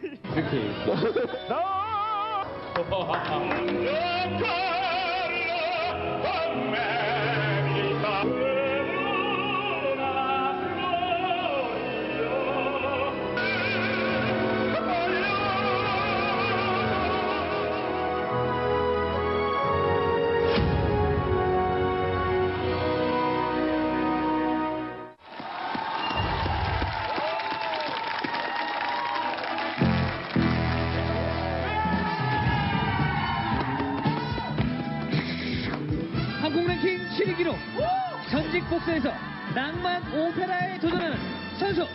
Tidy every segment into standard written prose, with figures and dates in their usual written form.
이렇게. 한국 랭킹 7위 기록 전직 복서에서 낭만 오페라에 도전하는 선수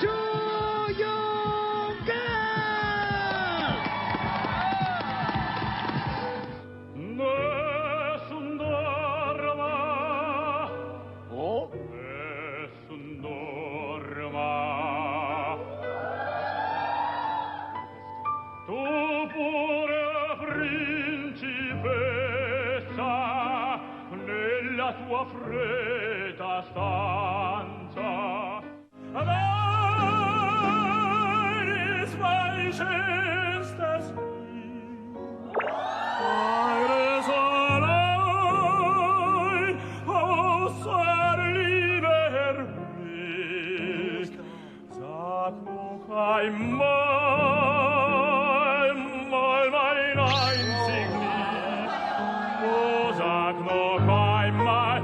조용강. Tua fredda stanza Eines weichestes Eines allein außer lieber Blick Sag noch einmal, mal mein einzig Lieb Oh, sag noch einmal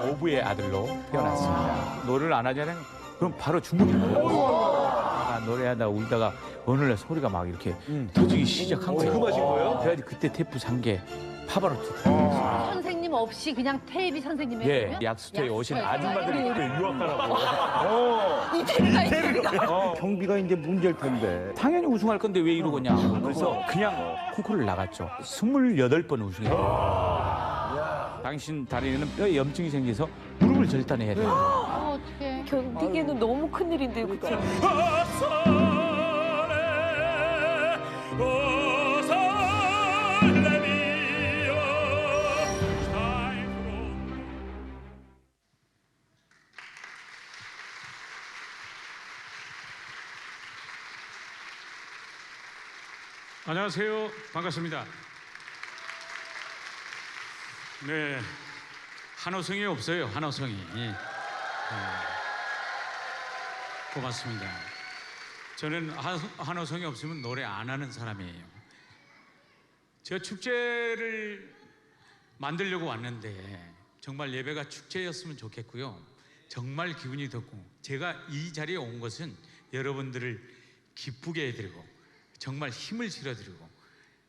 어부의 아들로 태어났습니다. 노래를 안 하잖아요. 그럼 바로 중국이에요. 노래하다 울다가 어느 날 소리가 막 이렇게 터지기 시작한 거예요. 맞은 거예요? 그래가지고 그때 테이프 산 게 파바로티. 선생님 없이 그냥 테이비 선생님이 예, 해주면? 약수터에 오신 약수터에 아줌마들이 우리 그때 유학 가라고. 이태리가 경비가 이제 문제일 텐데. 당연히 우승할 건데 왜 이러고냐. 그래서 그냥 콩쿠르를 나갔죠. 28번 우승했어요. 당신 다리에는 뼈에 염증이 생겨서 무릎을 절단해야 돼요. 어떡해. 견디기에는 너무 큰일인데요, 그쵸? 안녕하세요. 반갑습니다. 네, 한호성이 없어요. 한호성이. 예. 고맙습니다. 저는 한호성이 없으면 노래 안 하는 사람이에요. 제가 축제를 만들려고 왔는데 정말 예배가 축제였으면 좋겠고요. 정말 기분이 덥고 제가 이 자리에 온 것은 여러분들을 기쁘게 해드리고 정말 힘을 실어드리고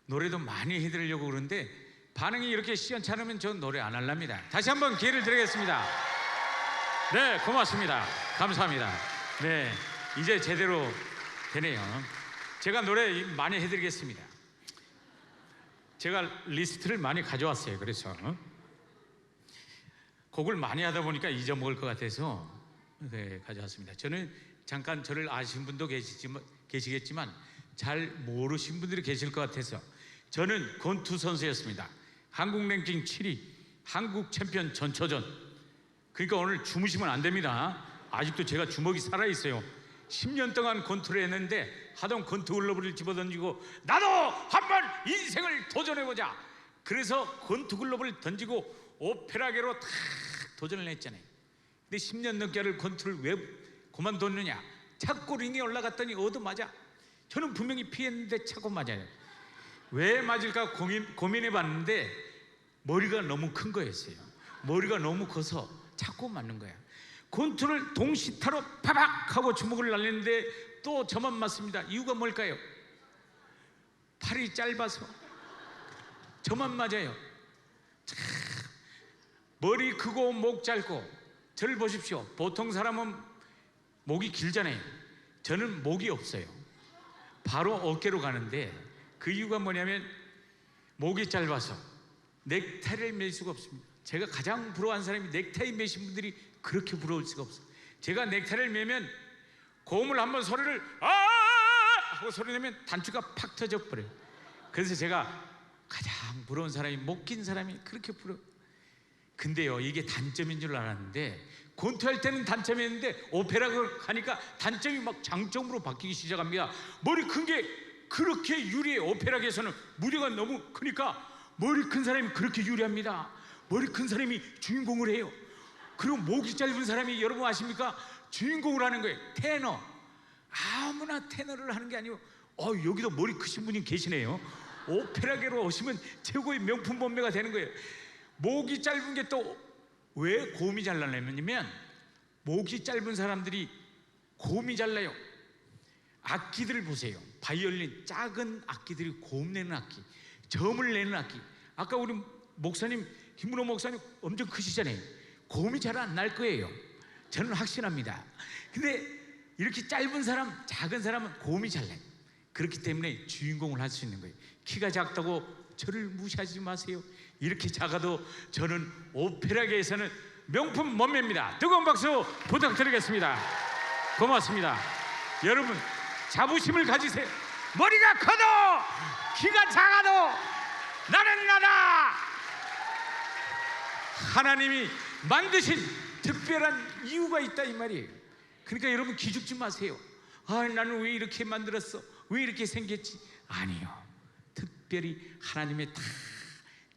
노래도 많이 해드리려고 그러는데 반응이 이렇게 시원찮으면 전 노래 안 할랍니다. 다시 한번 기회를 드리겠습니다. 네, 고맙습니다. 감사합니다. 네, 이제 제대로 되네요. 제가 노래 많이 해드리겠습니다. 제가 리스트를 많이 가져왔어요. 그래서 곡을 많이 하다 보니까 잊어먹을 것 같아서 네, 가져왔습니다. 저는 잠깐 저를 아시는 분도 계시겠지만 잘 모르신 분들이 계실 것 같아서 저는 권투 선수였습니다. 한국 랭킹 7위, 한국 챔피언 전초전. 그러니까 오늘 주무시면 안 됩니다. 아직도 제가 주먹이 살아있어요. 10년 동안 권투를 했는데 하던 권투 글러브를 집어던지고 나도 한번 인생을 도전해보자. 그래서 권투 글러브를 던지고 오페라계로 탁 도전을 했잖아요. 근데 10년 넘게 권투를 왜 그만뒀느냐. 자꾸 링에 올라갔더니 얻어맞아. 저는 분명히 피했는데 자꾸 맞아요. 왜 맞을까 고민해봤는데 머리가 너무 큰 거였어요. 머리가 너무 커서 자꾸 맞는 거야. 권투를 동시타로 파박 하고 주먹을 날리는데 또 저만 맞습니다. 이유가 뭘까요? 팔이 짧아서 저만 맞아요. 참, 머리 크고 목 짧고. 저를 보십시오. 보통 사람은 목이 길잖아요. 저는 목이 없어요. 바로 어깨로 가는데 그 이유가 뭐냐면 목이 짧아서 넥타이를 맬 수가 없습니다. 제가 가장 부러워하는 사람이 넥타이 매신 분들이 그렇게 부러울 수가 없어요. 제가 넥타이를 매면 고음을 한번 소리를 아 하고 소리 내면 단추가 팍 터져 버려요. 그래서 제가 가장 부러운 사람이 목 긴 사람이 그렇게 부러워. 근데요, 이게 단점인 줄 알았는데 권투할 때는 단점이었는데 오페라를 하니까 단점이 막 장점으로 바뀌기 시작합니다. 머리 큰 게 그렇게 유리해. 오페라계에서는 무대가 너무 크니까 머리 큰 사람이 그렇게 유리합니다. 머리 큰 사람이 주인공을 해요. 그리고 목이 짧은 사람이 여러분 아십니까? 주인공을 하는 거예요. 테너. 아무나 테너를 하는 게 아니고 여기도 머리 크신 분이 계시네요. 오페라계로 오시면 최고의 명품 몸매가 되는 거예요. 목이 짧은 게 또 왜 고음이 잘 나냐면 목이 짧은 사람들이 고음이 잘 나요. 악기들을 보세요. 바이올린 작은 악기들이 고음 내는 악기, 점을 내는 악기. 아까 우리 목사님 김문호 목사님 엄청 크시잖아요. 고음이 잘 안 날 거예요. 저는 확신합니다. 근데 이렇게 짧은 사람, 작은 사람은 고음이 잘 나요. 그렇기 때문에 주인공을 할 수 있는 거예요. 키가 작다고 저를 무시하지 마세요. 이렇게 작아도 저는 오페라계에서는 명품 몸매입니다. 뜨거운 박수 부탁드리겠습니다. 고맙습니다. 여러분 자부심을 가지세요. 머리가 커도 키가 작아도 나는 나다. 하나님이 만드신 특별한 이유가 있다 이 말이에요. 그러니까 여러분 기죽지 마세요. 나는 왜 이렇게 만들었어? 왜 이렇게 생겼지? 아니요. 특별히 하나님의 다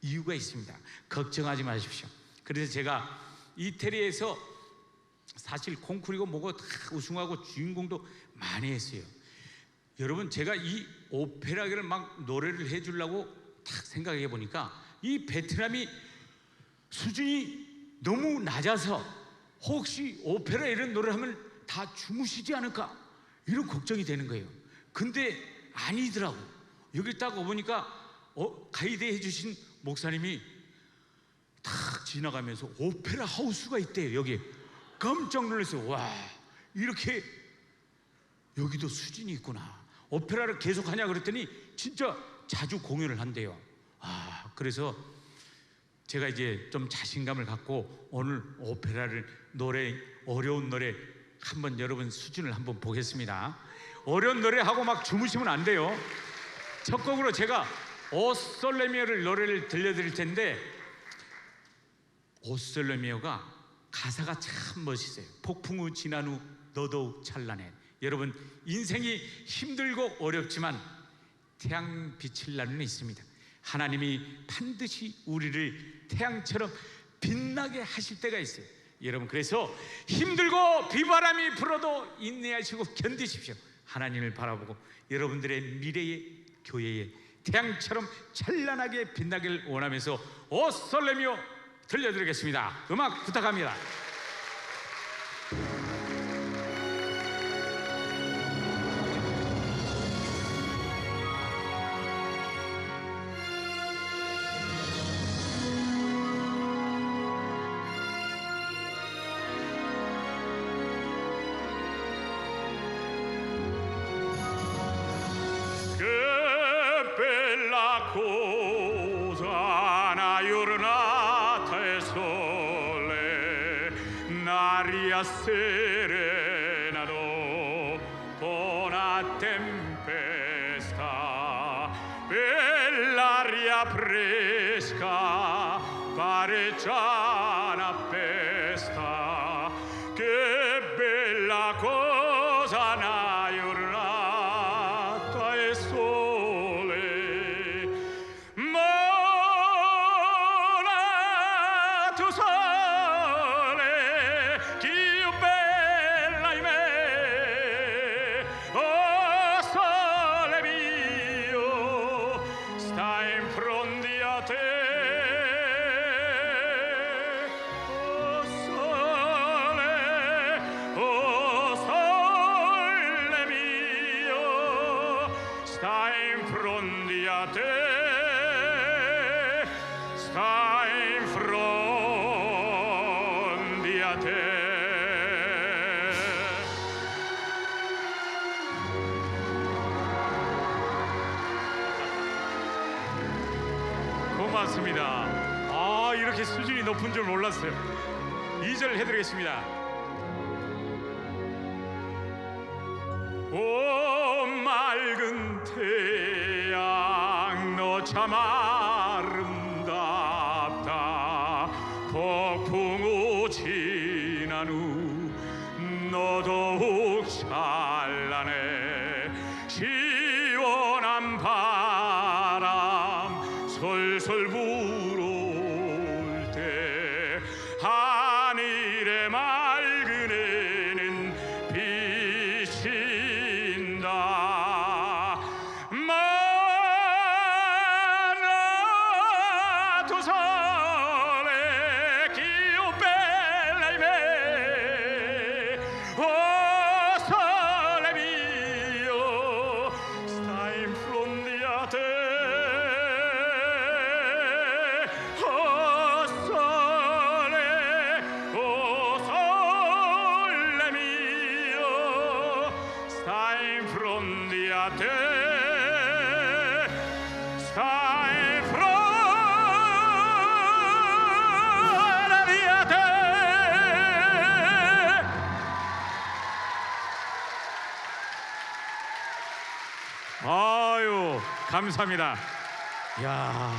이유가 있습니다. 걱정하지 마십시오. 그래서 제가 이태리에서 사실 콩쿠르고 뭐고 다 우승하고 주인공도 많이 했어요. 여러분 제가 이 오페라를 막 노래를 해주려고 딱 생각해 보니까 이 베트남이 수준이 너무 낮아서 혹시 오페라 이런 노래를 하면 다 주무시지 않을까 이런 걱정이 되는 거예요. 근데 아니더라고. 여기 딱 와보니까 가이드 해주신 목사님이 탁 지나가면서 오페라 하우스가 있대요. 여기 깜짝 놀랐어요. 와, 이렇게 여기도 수준이 있구나. 오페라를 계속 하냐 그랬더니 진짜 자주 공연을 한대요. 그래서 제가 이제 좀 자신감을 갖고 오늘 오페라를 어려운 노래 한번 여러분 수준을 한번 보겠습니다. 어려운 노래 하고 막 주무시면 안 돼요. 첫 곡으로 제가 오솔레미오를 노래를 들려드릴 텐데, 오솔레미오가 가사가 참 멋있어요. 폭풍 후 지난 후 너더욱 찬란해. 여러분 인생이 힘들고 어렵지만 태양빛을 나는 있습니다. 하나님이 반드시 우리를 태양처럼 빛나게 하실 때가 있어요. 여러분 그래서 힘들고 비바람이 불어도 인내하시고 견디십시오. 하나님을 바라보고 여러분들의 미래의 교회에 태양처럼 찬란하게 빛나길 원하면서 오솔레미오 들려드리겠습니다. 음악 부탁합니다. Serenado con la tempesta, bell'aria fresca pareggiana pesta, che bella cosa una giornata e sole, mola tu sole, Dio bella in me, oh sole mio, sta in fronte a te, oh sole mio, sta in fronte a te, sta in fronte a te. 고맙습니다. 이렇게 수준이 높은 줄 몰랐어요. 2절 해드리겠습니다. 오 맑은 태양 너 참 아름답다. 폭풍우 지난 후 너 더욱 찬란해. 시원한 바람 솔솔 불어올 때 하늘의 맑은 해는 비친다. 마라도 설레 기오 벨라이메 오 설레 미오 스타임 프롬 디아테 오 설레 오 설레 미오 스타임 프롬 디아테 스타임 프롬 디아테. 아유 감사합니다. 야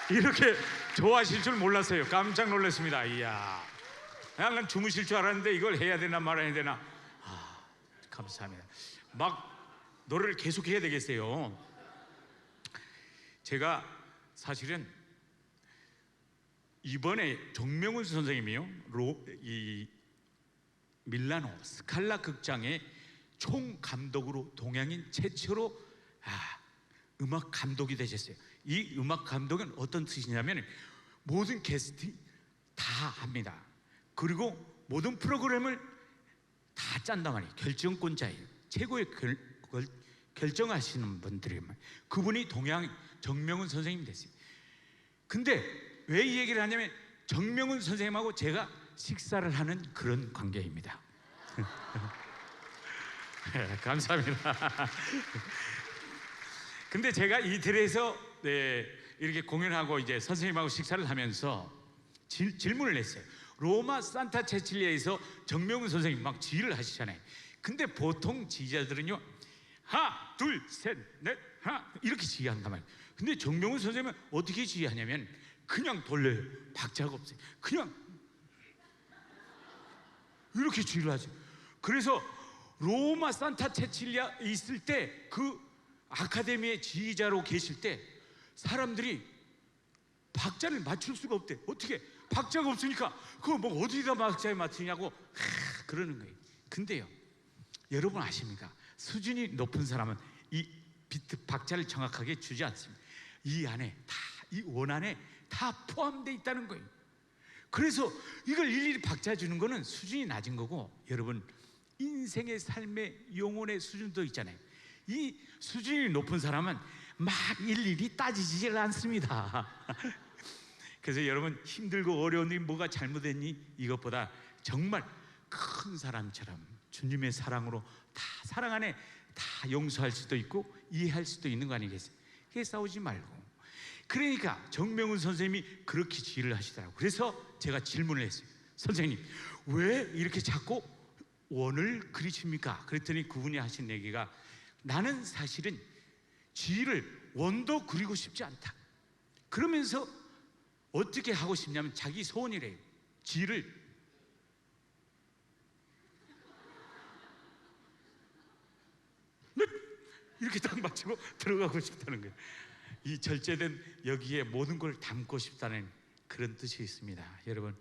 이렇게 좋아하실 줄 몰랐어요. 깜짝 놀랐습니다. 이야 약간 주무실 줄 알았는데 이걸 해야 되나 말아야 되나. 감사합니다. 막 노래를 계속 해야 되겠어요. 제가 사실은 이번에 정명훈 선생님이요 이 밀라노 스칼라 극장의 총 감독으로 동양인 최초로 음악 감독이 되셨어요. 이 음악 감독은 어떤 뜻이냐면 모든 캐스팅 다 합니다. 그리고 모든 프로그램을 다 짠단 말이에요. 결정권자예요. 최고의 결정하시는 분들이면 그분이 동양 정명훈 선생님이 됐어요. 근데 왜 이 얘기를 하냐면 정명훈 선생님하고 제가 식사를 하는 그런 관계입니다. 감사합니다. 근데 제가 이틀에서 이렇게 공연하고 이제 선생님하고 식사를 하면서 질문을 했어요. 로마 산타 체칠리아에서 정명훈 선생님 막 지휘를 하시잖아요. 근데 보통 지휘자들은요 하나 둘 셋 넷 하나 이렇게 지휘한단 말이에요. 근데 정명훈 선생님은 어떻게 지휘하냐면 그냥 돌려요. 박자가 없어요. 그냥 이렇게 지휘를 하죠. 그래서 로마 산타 체칠리아 있을 때 그 아카데미의 지휘자로 계실 때 사람들이 박자를 맞출 수가 없대. 어떻게 박자가 없으니까 그거 뭐 어디다 박자에 맞추냐고 그러는 거예요. 근데요 여러분 아십니까? 수준이 높은 사람은 이 비트 박자를 정확하게 주지 않습니다. 이 안에 다 이 원 안에 다 포함되어 있다는 거예요. 그래서 이걸 일일이 박자 주는 거는 수준이 낮은 거고, 여러분 인생의 삶의 영혼의 수준도 있잖아요. 이 수준이 높은 사람은 막 일일이 따지질 않습니다. 그래서 여러분 힘들고 어려운 일 뭐가 잘못됐니? 이것보다 정말 큰 사람처럼 주님의 사랑으로 다 사랑 안에 다 용서할 수도 있고 이해할 수도 있는 거 아니겠어요? 그게 싸우지 말고. 그러니까 정명훈 선생님이 그렇게 지휘를 하시더라고요. 그래서 제가 질문을 했어요. 선생님 왜 이렇게 자꾸 원을 그리십니까? 그랬더니 그분이 하신 얘기가, 나는 사실은 지휘를 원도 그리고 싶지 않다. 그러면서 어떻게 하고 싶냐면 자기 소원이래요. 지휘를 이렇게 딱 맞추고 들어가고 싶다는 거예요. 이 절제된 여기에 모든 걸 담고 싶다는 그런 뜻이 있습니다, 여러분.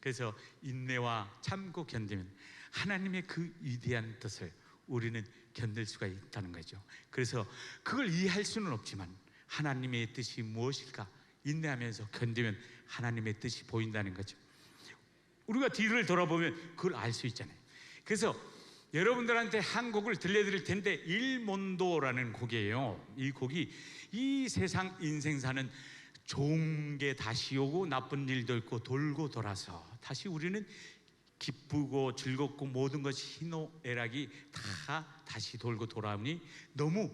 그래서 인내와 참고 견디면 하나님의 그 위대한 뜻을 우리는 견딜 수가 있다는 거죠. 그래서 그걸 이해할 수는 없지만 하나님의 뜻이 무엇일까 인내하면서 견디면 하나님의 뜻이 보인다는 거죠. 우리가 뒤를 돌아보면 그걸 알 수 있잖아요. 그래서 여러분들한테 한 곡을 들려드릴 텐데, 일몬도라는 곡이에요. 이 곡이 이 세상 인생 사는 좋은 게 다시 오고 나쁜 일도 있고 돌고 돌아서 다시 우리는 기쁘고 즐겁고 모든 것이 희노애락이 다 다시 돌고 돌아오니 너무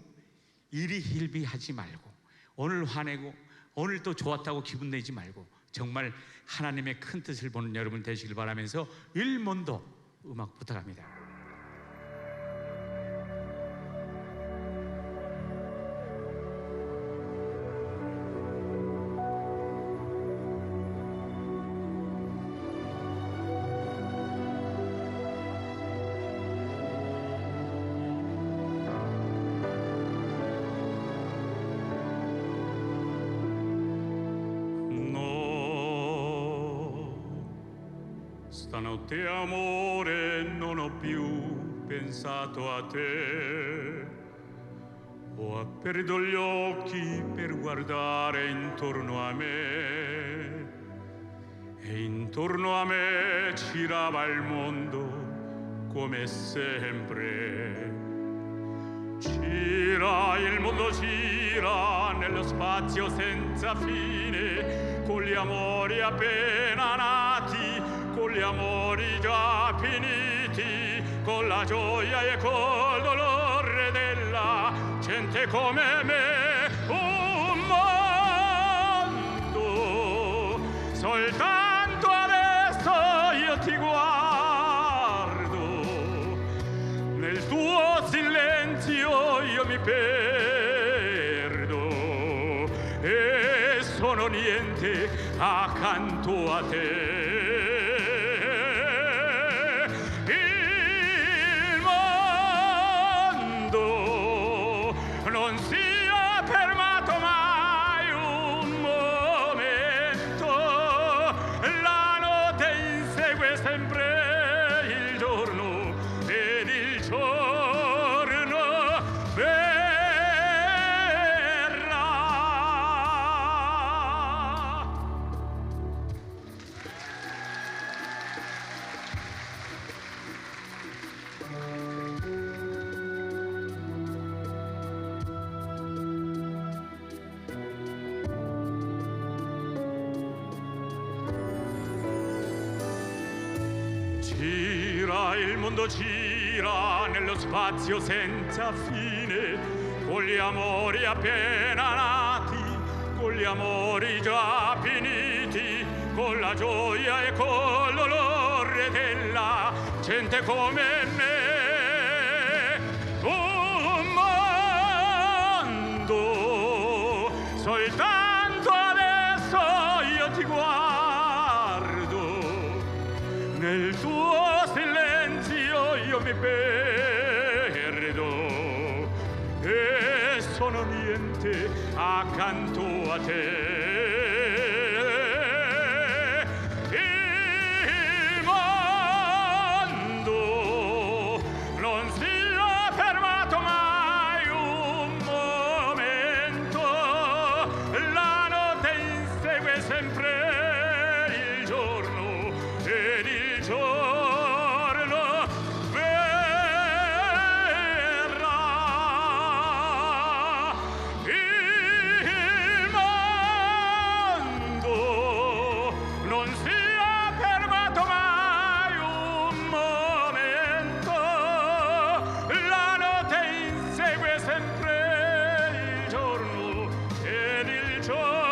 일희일비하지 말고 오늘 화내고 오늘 또 좋았다고 기분 내지 말고 정말 하나님의 큰 뜻을 보는 여러분 되시길 바라면서 일몬도 음악 부탁합니다. Stanotte amore non ho più pensato a te, ho aperto gli occhi per guardare intorno a me e intorno a me girava il mondo come sempre. Gira, il mondo gira nello spazio senza fine, con gli amori appena nati, con gli amori già finiti, con la gioia e col dolore della gente come me. Un mondo, soltanto adesso io ti guardo, nel tuo silenzio io mi perdo e sono niente accanto a te. Non si è fermato mai un momento, la notte insegue sempre il giorno ed il giorno verrà. Gira, il mondo gira nello spazio senza fine, con gli amori appena nati, con gli amori già finiti, con la gioia e col dolore della gente come me. Un mondo, soltanto adesso io ti guardo, nel tuo silenzio io mi perdo e sono niente accanto a te. Il mondo non si è fermato mai un momento, la notte insegue sempre il giorno ed il giorno verrà. Il mondo non si è fermato mai un momento, la notte insegue sempre il giorno ed il giorno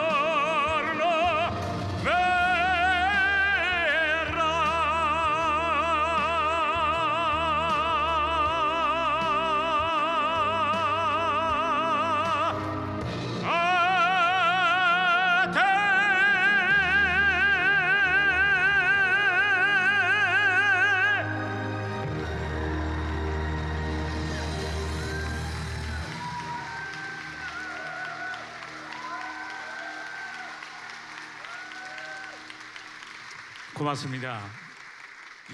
고맙습니다.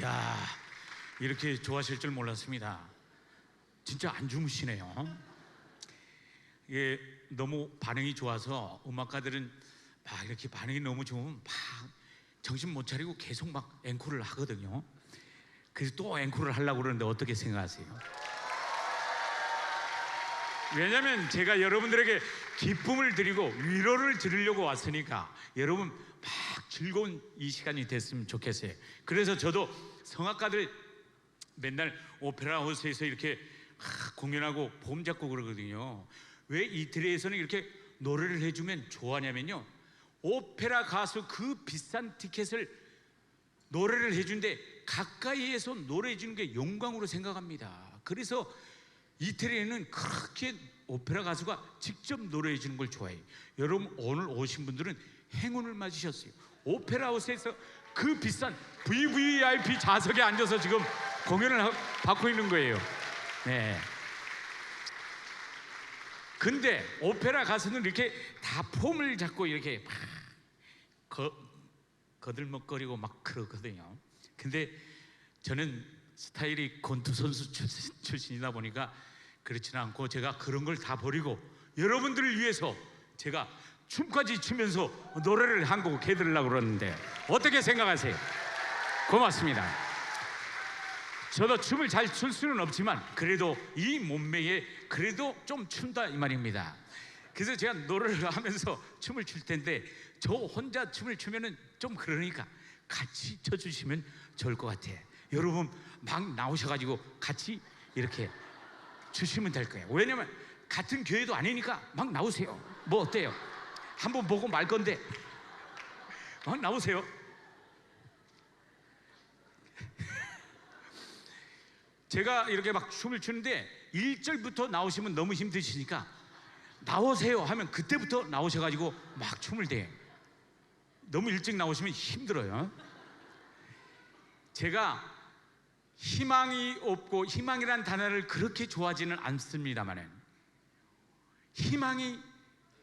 야, 이렇게 좋아하실 줄 몰랐습니다. 진짜 안 주무시네요. 이게 너무 반응이 좋아서 음악가들은 막 이렇게 반응이 너무 좋으면 막 정신 못 차리고 계속 막 앵콜을 하거든요. 그래서 또 앵콜을 하려고 그러는데 어떻게 생각하세요? 왜냐면 제가 여러분들에게 기쁨을 드리고 위로를 드리려고 왔으니까 여러분 막 즐거운 이 시간이 됐으면 좋겠어요. 그래서 저도 성악가들 맨날 오페라 하우스에서 이렇게 공연하고 봄 잡고 그러거든요. 왜 이태리에서는 이렇게 노래를 해주면 좋아하냐면요, 오페라 가수 그 비싼 티켓을 노래를 해준데 가까이에서 노래해 주는 게 영광으로 생각합니다. 그래서 이태리에는 그렇게 오페라 가수가 직접 노래해 주는 걸 좋아해요. 여러분 오늘 오신 분들은 행운을 맞으셨어요. 오페라 하우스에서 그 비싼 VVIP 좌석에 앉아서 지금 공연을 받고 있는 거예요. 네. 근데 오페라 가수는 이렇게 다 폼을 잡고 이렇게 막 거들먹거리고 막 그러거든요. 근데 저는 스타일이 권투 선수 출신이다 보니까 그렇지는 않고 제가 그런 걸 다 버리고 여러분들을 위해서 제가 춤까지 추면서 노래를 한 곡 해드리려고 그러는데 어떻게 생각하세요? 고맙습니다. 저도 춤을 잘 출 수는 없지만 그래도 이 몸매에 그래도 좀 춘다 이 말입니다. 그래서 제가 노래를 하면서 춤을 출 텐데 저 혼자 춤을 추면은 좀 그러니까 같이 춰주시면 좋을 것 같아요. 여러분 막 나오셔가지고 같이 이렇게 주시면 될 거예요. 왜냐면 같은 교회도 아니니까 막 나오세요. 뭐 어때요? 한번 보고 말 건데 막 나오세요. 제가 이렇게 막 춤을 추는데 1절부터 나오시면 너무 힘드시니까 나오세요 하면 그때부터 나오셔가지고 막 춤을 대요. 너무 일찍 나오시면 힘들어요. 제가 희망이 없고 희망이란 단어를 그렇게 좋아하지는 않습니다만은 희망이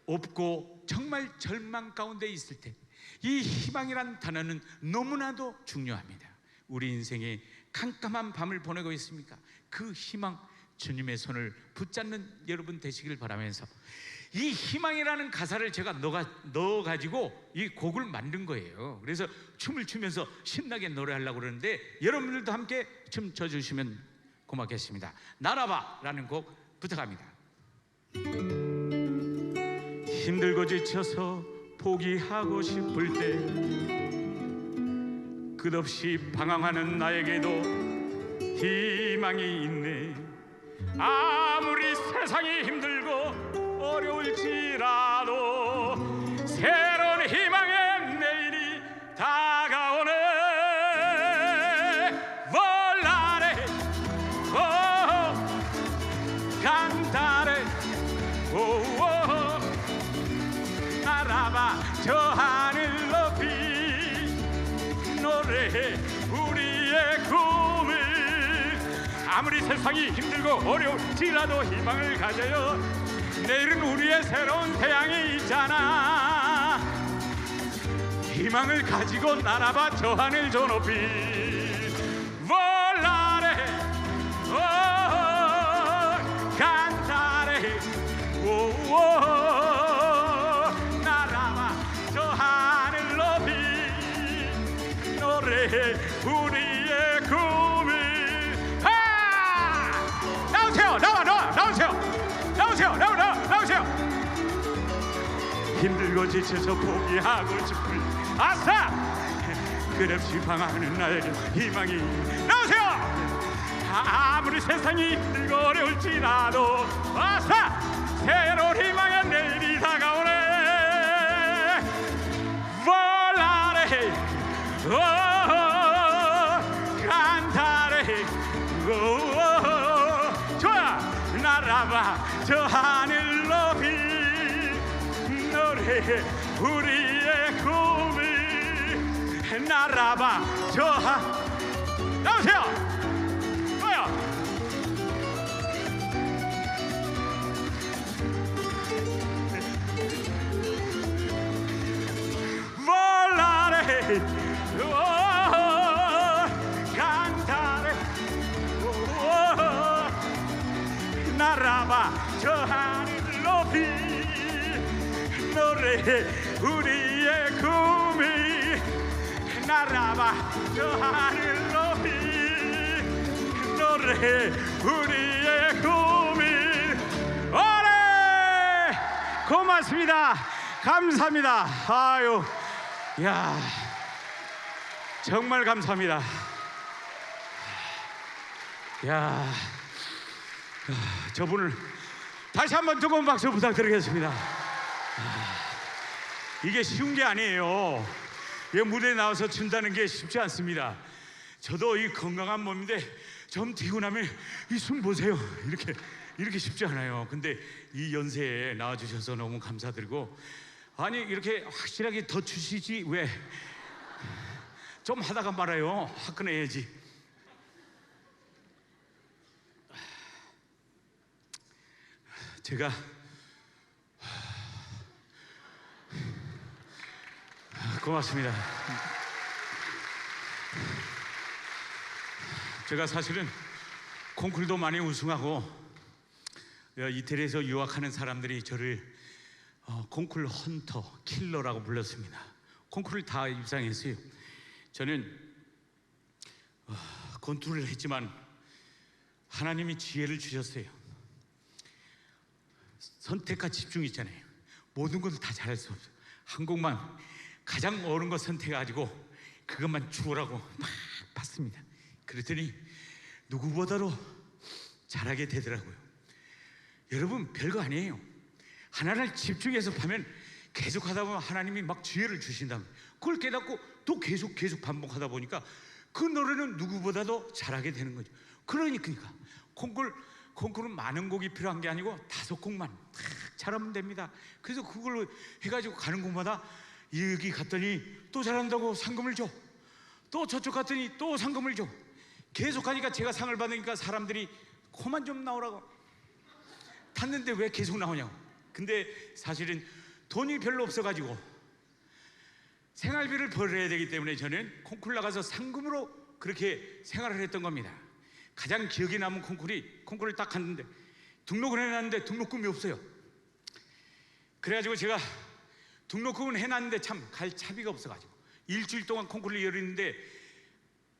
없고 정말 절망 가운데 있을 때 이 희망이란 단어는 너무나도 중요합니다. 우리 인생에 캄캄한 밤을 보내고 있습니까? 그 희망 주님의 손을 붙잡는 여러분 되시길 바라면서 이 희망이라는 가사를 제가 넣어가지고 이 곡을 만든 거예요. 그래서 춤을 추면서 신나게 노래하려고 그러는데 여러분들도 함께 춤춰 주시면 고맙겠습니다. 날아봐라는 곡 부탁합니다. 힘들고 지쳐서 포기하고 싶을 때 끝없이 방황하는 나에게도 희망이 있네. 아무리 세상이 힘들고 어려울지라도 새로운 희망의 내일이 다가오네. volare cantare 날아봐 저 하늘 높이 노래해 우리의 꿈을. 아무리 세상이 힘들고 어려울지라도 희망을 가져요. 내일은 우리의 새로운 태양이 있잖아. 희망을 가지고 날아봐 저 하늘 저 높이. volare cantare 날아봐 저 하늘 높이 노래해 우리의 꿈을. 나오세요. 나오세요. 힘들고 지쳐서 포기하고 싶을 아싸 끝없이 방황하는 나에게 희망이. 나오세요. 아무리 세상이 힘들고 어려울지라도 아싸 새로운 희망의 내일이 다가오네. volare cantare 좋아. 날아봐 저 하늘 높이 노래해 우리의 꿈을. 날아봐 저 나오세요. 뭐야? volare cantare 날아봐 저 하늘 높이 노래해 우리의 꿈이. 날아봐 저 하늘 높이 노래해 우리의 꿈이. 오래 고맙습니다. 감사합니다. 아유, 야, 정말 감사합니다. 야, 저분을 다시 한번 뜨거운 박수 부탁드리겠습니다. 이게 쉬운 게 아니에요. 이 무대에 나와서 춘다는 게 쉽지 않습니다. 저도 이 건강한 몸인데 좀 뛰고 나면 이 숨 보세요. 이렇게 쉽지 않아요. 근데 이 연세에 나와주셔서 너무 감사드리고, 아니 이렇게 확실하게 더 주시지 왜 좀 하다가 말아요. 화끈해야지. 제가 고맙습니다. 제가 사실은 콩쿨도 많이 우승하고 이태리에서 유학하는 사람들이 저를 콩쿨 헌터, 킬러라고 불렀습니다. 콩쿨을 다 입상했어요. 저는 권투를 했지만 하나님이 지혜를 주셨어요. 선택과 집중 있잖아요. 모든 것을 다 잘할 수 없어요. 한 곡만 가장 어려운 거 선택해가지고 그것만 죽으라고 막 봤습니다. 그랬더니 누구보다도 잘하게 되더라고요. 여러분 별거 아니에요. 하나를 집중해서 하면 계속 하다 보면 하나님이 막 지혜를 주신다면 그걸 깨닫고 또 계속 반복하다 보니까 그 노래는 누구보다도 잘하게 되는 거죠. 그러니까 콩쿨은 많은 곡이 필요한 게 아니고 5곡만 딱 잘하면 됩니다. 그래서 그걸로 해가지고 가는 곳마다 여기 갔더니 또 잘한다고 상금을 줘. 또 저쪽 갔더니 또 상금을 줘. 계속 가니까 제가 상을 받으니까 사람들이 그만 좀 나오라고. 탔는데 왜 계속 나오냐고. 근데 사실은 돈이 별로 없어가지고 생활비를 벌어야 되기 때문에 저는 콩쿨 나가서 상금으로 그렇게 생활을 했던 겁니다. 가장 기억에 남은 콩쿨을 딱 갔는데 등록을 해놨는데 등록금이 없어요. 그래가지고 제가 등록금은 해놨는데 참 갈 차비가 없어가지고 일주일 동안 콩쿨을 열었는데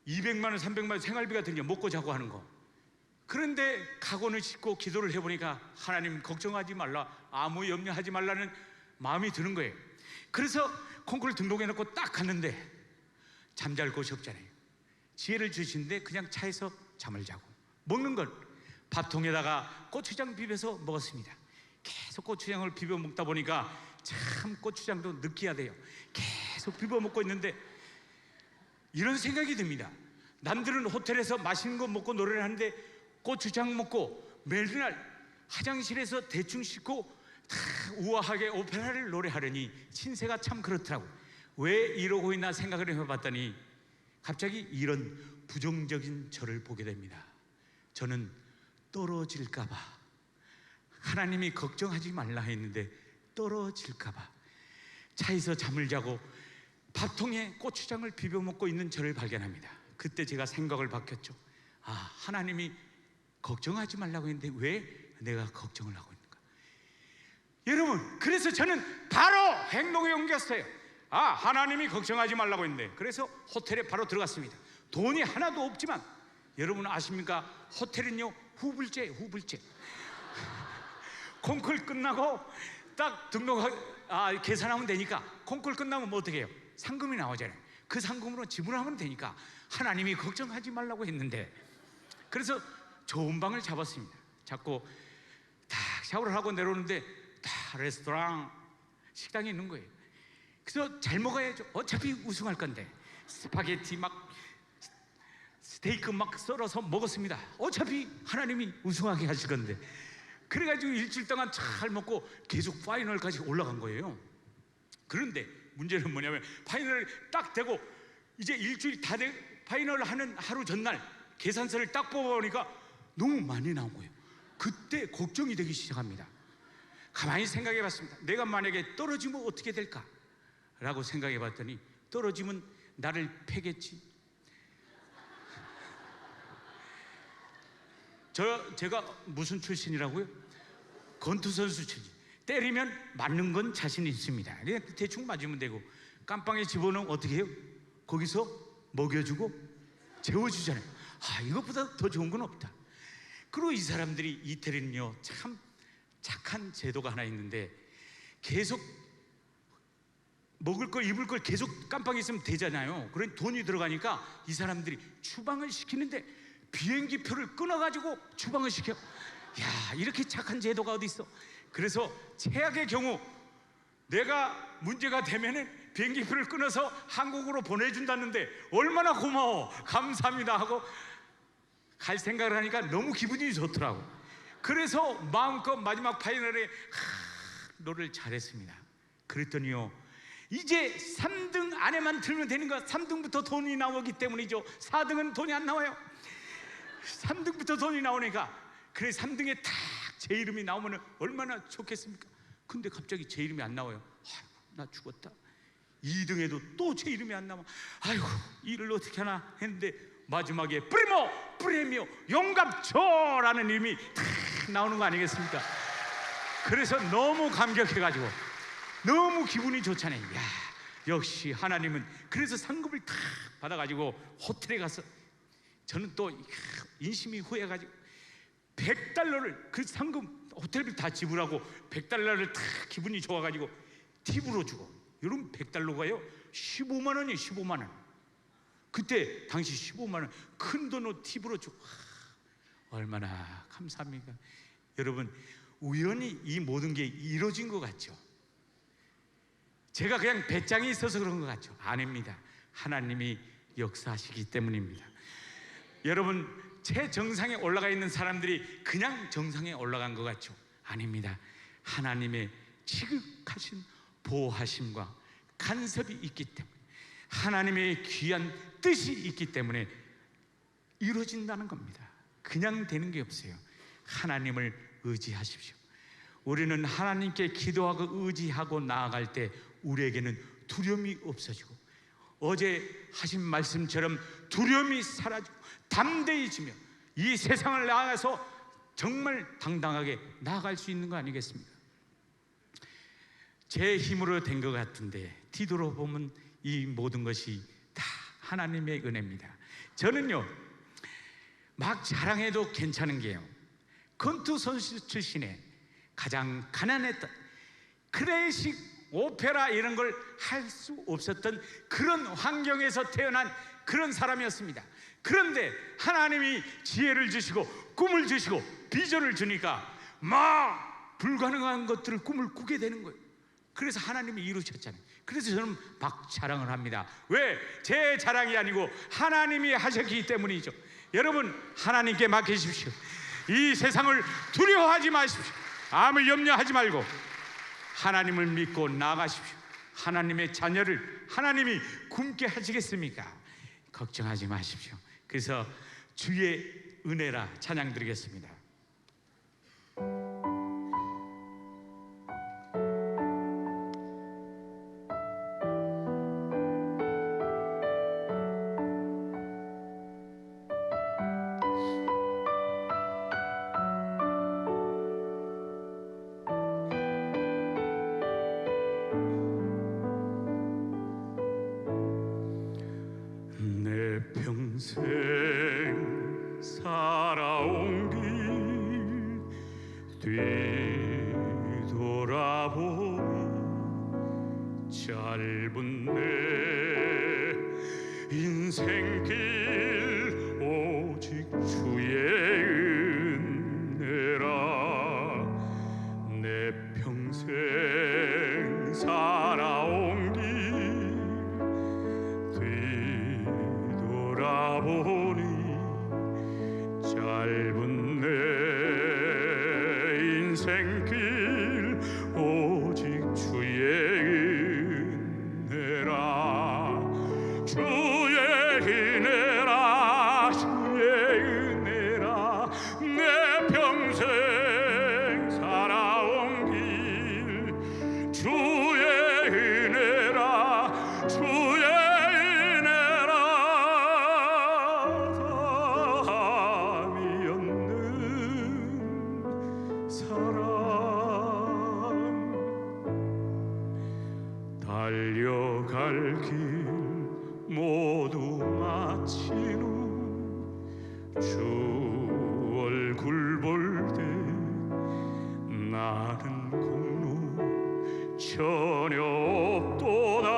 200만 원, 300만 원 생활비가 들려 먹고 자고 하는 거. 그런데 각오는 싣고 기도를 해보니까 하나님 걱정하지 말라, 아무 염려하지 말라는 마음이 드는 거예요. 그래서 콩쿨 등록해놓고 딱 갔는데 잠잘 곳이 없잖아요. 지혜를 주시는데 그냥 차에서 잠을 자고 먹는 건 밥통에다가 고추장 비벼서 먹었습니다. 계속 고추장을 비벼 먹다 보니까 참 고추장도 느끼하대요. 계속 비벼 먹고 있는데 이런 생각이 듭니다. 남들은 호텔에서 맛있는 거 먹고 노래를 하는데 고추장 먹고 매일날 화장실에서 대충 씻고 다 우아하게 오페라를 노래하려니 신세가 참 그렇더라고. 왜 이러고 있나 생각을 해봤더니 갑자기 이런 부정적인 저를 보게 됩니다. 저는 떨어질까봐, 하나님이 걱정하지 말라 했는데 떨어질까봐 차에서 잠을 자고 밥통에 고추장을 비벼 먹고 있는 저를 발견합니다. 그때 제가 생각을 바뀌었죠. 아, 하나님이 걱정하지 말라고 했는데 왜 내가 걱정을 하고 있는가. 여러분, 그래서 저는 바로 행동에 옮겼어요. 아, 하나님이 걱정하지 말라고 했는데 그래서 호텔에 바로 들어갔습니다. 돈이 하나도 없지만 여러분 아십니까? 호텔은요 후불제예요. 콩쿨 끝나고 딱 계산하면 되니까 콩쿨 끝나면 뭐 어떻게 해요? 상금이 나오잖아요. 그 상금으로 지불하면 되니까 하나님이 걱정하지 말라고 했는데, 그래서 좋은 방을 잡았습니다. 잡고 딱 샤워를 하고 내려오는데 다 레스토랑 식당이 있는 거예요. 그래서 잘 먹어야죠. 어차피 우승할 건데 스파게티 막 스테이크 막 썰어서 먹었습니다. 어차피 하나님이 우승하게 하실 건데. 그래가지고 일주일 동안 잘 먹고 계속 파이널까지 올라간 거예요. 그런데 문제는 뭐냐면 파이널을 딱 되고 이제 일주일이 다 돼 파이널 하는 하루 전날 계산서를 딱 뽑아보니까 너무 많이 나온 거예요. 그때 걱정이 되기 시작합니다. 가만히 생각해 봤습니다. 내가 만약에 떨어지면 어떻게 될까? 라고 생각해 봤더니 떨어지면 나를 패겠지. 제가 무슨 출신이라고요? 권투 선수 출신. 때리면 맞는 건 자신 있습니다. 대충 맞으면 되고 깜빵에 집어넣으면 어떻게 해요? 거기서 먹여주고 재워주잖아요. 아, 이것보다 더 좋은 건 없다. 그리고 이 사람들이 이태리는요 참 착한 제도가 하나 있는데 계속 먹을 걸 입을 걸 계속 깜빵에 있으면 되잖아요. 그런 돈이 들어가니까 이 사람들이 추방을 시키는데 비행기 표를 끊어가지고 추방을 시켜. 야, 이렇게 착한 제도가 어디 있어? 그래서 최악의 경우 내가 문제가 되면은 비행기표를 끊어서 한국으로 보내준다는데 얼마나 고마워, 감사합니다 하고 갈 생각을 하니까 너무 기분이 좋더라고. 그래서 마음껏 마지막 파이널에 노래를 잘했습니다. 그랬더니요, 이제 3등 안에만 들면 되는 거. 3등부터 돈이 나오기 때문이죠. 4등은 돈이 안 나와요. 3등부터 돈이 나오니까, 그래 3등에 딱 제 이름이 나오면 얼마나 좋겠습니까? 근데 갑자기 제 이름이 안 나와요. 아이고, 나 죽었다. 2등에도 또 제 이름이 안 나와. 아이고, 일을 어떻게 하나 했는데 마지막에 프리미오 용감초라는 이름이 탁 나오는 거 아니겠습니까? 그래서 너무 감격해가지고 너무 기분이 좋잖아요. 야, 역시 하나님은. 그래서 상급을 탁 받아가지고 호텔에 가서 저는 또 인심이 후해가지고 $100를 그 상금 호텔비 다 지불하고 $100를 탁 기분이 좋아가지고 팁으로 주고. 여러분, $100가요 15만 원이에요. 15만 원. 그때 당시 15만 원 큰 돈으로 팁으로 주고. 얼마나 감사합니까? 여러분, 우연히 이 모든 게 이루어진 것 같죠? 제가 그냥 배짱이 있어서 그런 것 같죠? 아닙니다. 하나님이 역사하시기 때문입니다. 여러분, 최정상에 올라가 있는 사람들이 그냥 정상에 올라간 것 같죠? 아닙니다. 하나님의 지극하신 보호하심과 간섭이 있기 때문에, 하나님의 귀한 뜻이 있기 때문에 이루어진다는 겁니다. 그냥 되는 게 없어요. 하나님을 의지하십시오. 우리는 하나님께 기도하고 의지하고 나아갈 때 우리에게는 두려움이 없어지고, 어제 하신 말씀처럼 두려움이 사라지고 담대해지며 이 세상을 나아가서 정말 당당하게 나아갈 수 있는 거 아니겠습니까? 제 힘으로 된 것 같은데 뒤돌아보면 이 모든 것이 다 하나님의 은혜입니다. 저는요, 막 자랑해도 괜찮은 게요, 권투 선수 출신에 가장 가난했던, 클래식 오페라 이런 걸 할 수 없었던 그런 환경에서 태어난 그런 사람이었습니다. 그런데 하나님이 지혜를 주시고 꿈을 주시고 비전을 주니까 막 불가능한 것들을 꿈을 꾸게 되는 거예요. 그래서 하나님이 이루셨잖아요. 그래서 저는 막 자랑을 합니다. 왜? 제 자랑이 아니고 하나님이 하셨기 때문이죠. 여러분, 하나님께 맡기십시오. 이 세상을 두려워하지 마십시오. 아무 염려하지 말고 하나님을 믿고 나아가십시오. 하나님의 자녀를 하나님이 굶게 하시겠습니까? 걱정하지 마십시오. 그래서 주의 은혜라 찬양 드리겠습니다. 평생 살아온 길 뒤돌아보니 짧은 내 인생길 오직 주의 은혜라. 내 평생 살아온 길 돌아보니 짧은 내 인생길 오직 주의 은혜라. 주의 은혜라, 주의 은혜라. 내 평생 살아온 길 주의 은혜라, 주의 달려갈 길 모두 마친 후 주 얼굴 볼 때 나는 공로 전혀 없도다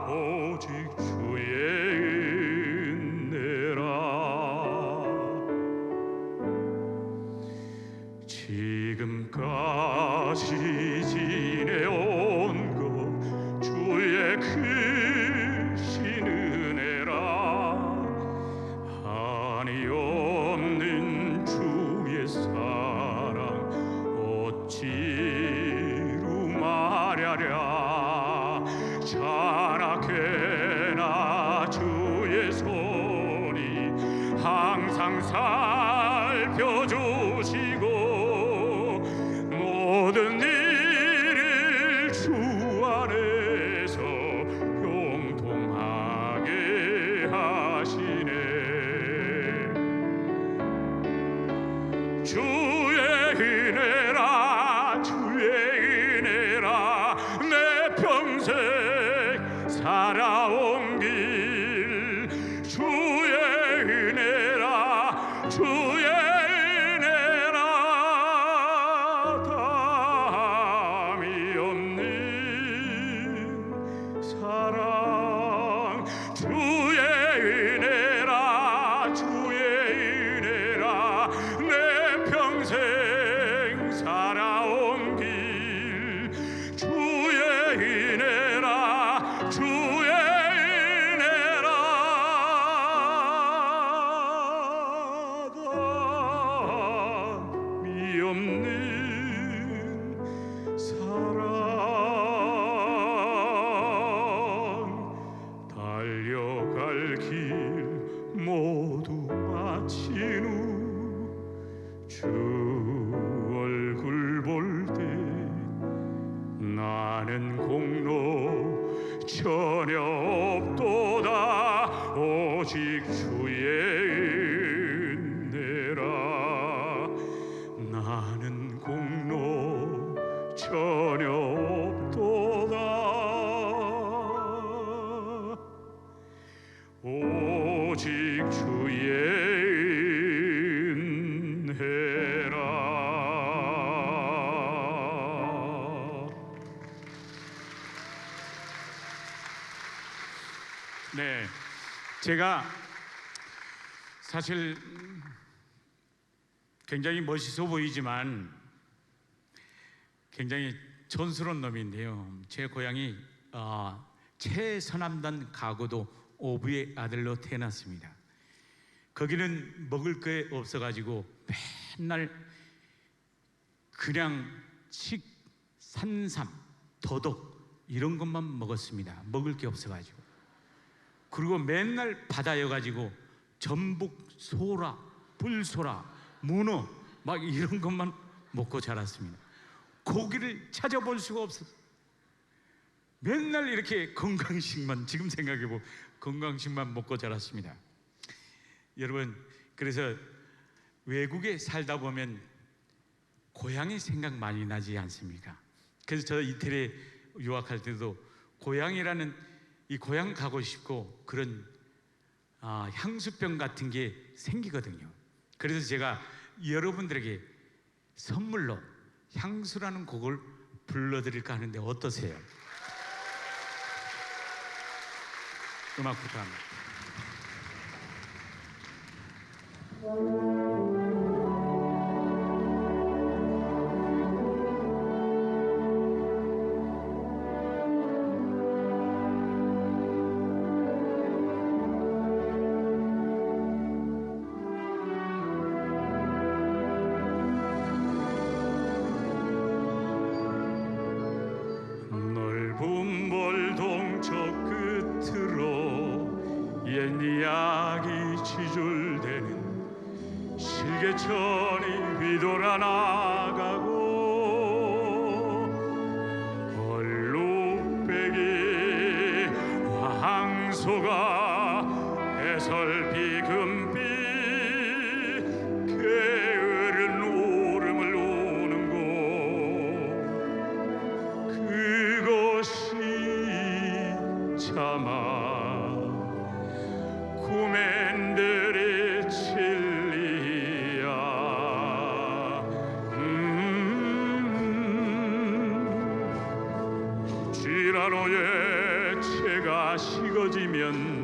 오직 주의 은혜라. 지금까지 지내온 크신 은혜라 한이 없는 주의 사랑 어찌로 말하랴 자라게나 주의 손이 항상 살펴주시고 모든 일을 주 안에서 형통하게 하시네 주의 은혜라 주의 은혜라 내 평생 살아온 길 주의 은혜라 주의 은혜라 담이 없는 사랑 주의 은혜라 주의 은혜라 내 평생 살아온 길 주의 은혜라 주의 은혜라 담이 없는 사랑 달려갈 길 모두 마친 후 주 얼굴 볼 때 나는 공로 전혀 없도다 오직 주의 은혜라 나는 공로 전혀 없도다 오직 주의 은혜라. 네, 제가 사실 굉장히 멋있어 보이지만 굉장히 촌스러운 놈인데요. 제 고향이 최서남단 가고도 오부의 아들로 태어났습니다. 거기는 먹을 게 없어가지고 맨날 그냥 산삼, 더덕 이런 것만 먹었습니다. 먹을 게 없어가지고. 그리고 맨날 바다여가지고 전복, 소라, 불소라, 문어 막 이런 것만 먹고 자랐습니다. 고기를 찾아볼 수가 없었어요. 맨날 이렇게 건강식만, 지금 생각해보면 건강식만 먹고 자랐습니다. 여러분, 그래서 외국에 살다 보면 고향이 생각 많이 나지 않습니까? 그래서 저 이태리에 유학할 때도 고향이라는 이 고향 가고 싶고 그런 향수병 같은 게 생기거든요. 그래서 제가 여러분들에게 선물로 향수라는 곡을 불러드릴까 하는데 어떠세요? 음악 부탁합니다. 넓은 벌동 저 끝으로 옛 이야기 지줄대는 실개천이 휘돌아 나가고 얼룩배기 황소가 해설비 금빛 게으른 오름을 오는 곳 그것이 차마 구맨들의 진리야. 지라로의 채가 식어지면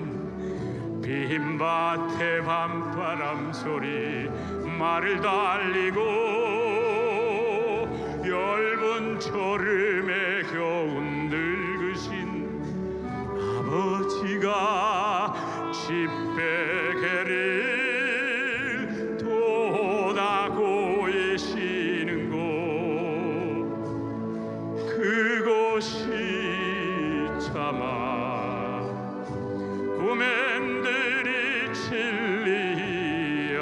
빈밭의 밤바람 소리 말을 달리고 엷은 졸음에 겨운 늙으신 지가 집배개를 도다고 계시는 곳 그곳이 참아 구맨들이 진리야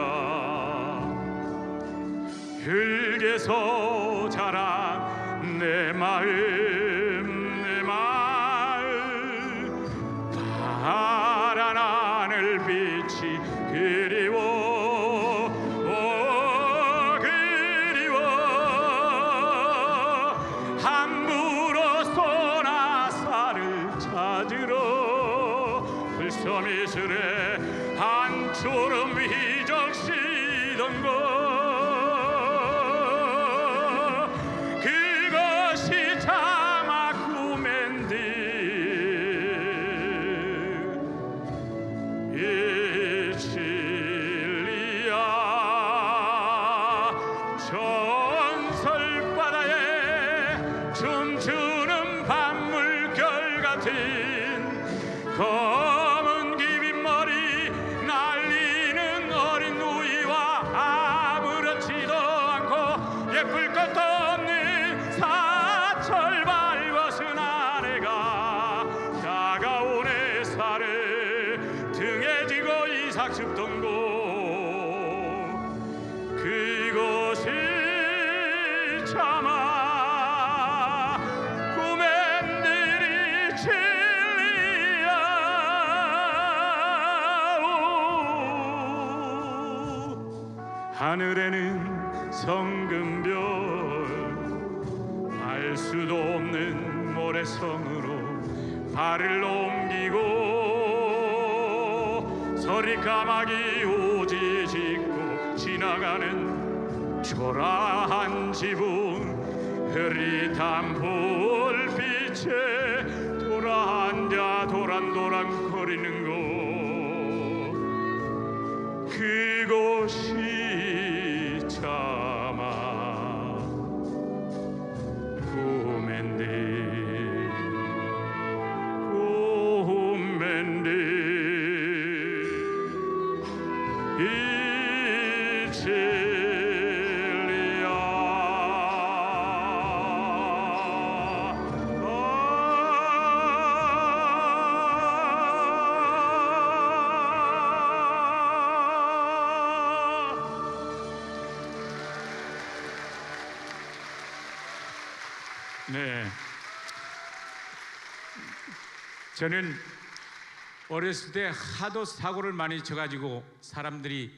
흙에서 자란 내 마음 내 마음 파란 하늘 빛이 그리워 그리워 함부로 소나사를 찾으러 불서미술에 한초름 휘적시던 곳 그것이 자마 구맨들 이 진리야 전설바다에 춤추는 밤물결 같은 검은 기빈머리 날리는 어린 누이와 아무렇지도 않고 예쁠 것도 없는 사철 발벗은 아내가 다가온 햇살을 등에 지고 이삭 줍던 곳 그곳이 참아 구맨들이 진리야 하늘에는 성금별 알 수도 없는 모래성으로 발을 옮기고 서리까마귀 오지 짓고 지나가는 초라한 지붕 흐릿한 불빛에 돌아앉아 도란도란 거리는 곳 그곳이 참아 구맨들 이 진리야 네. 저는 어렸을 때 하도 사고를 많이 쳐가지고 사람들이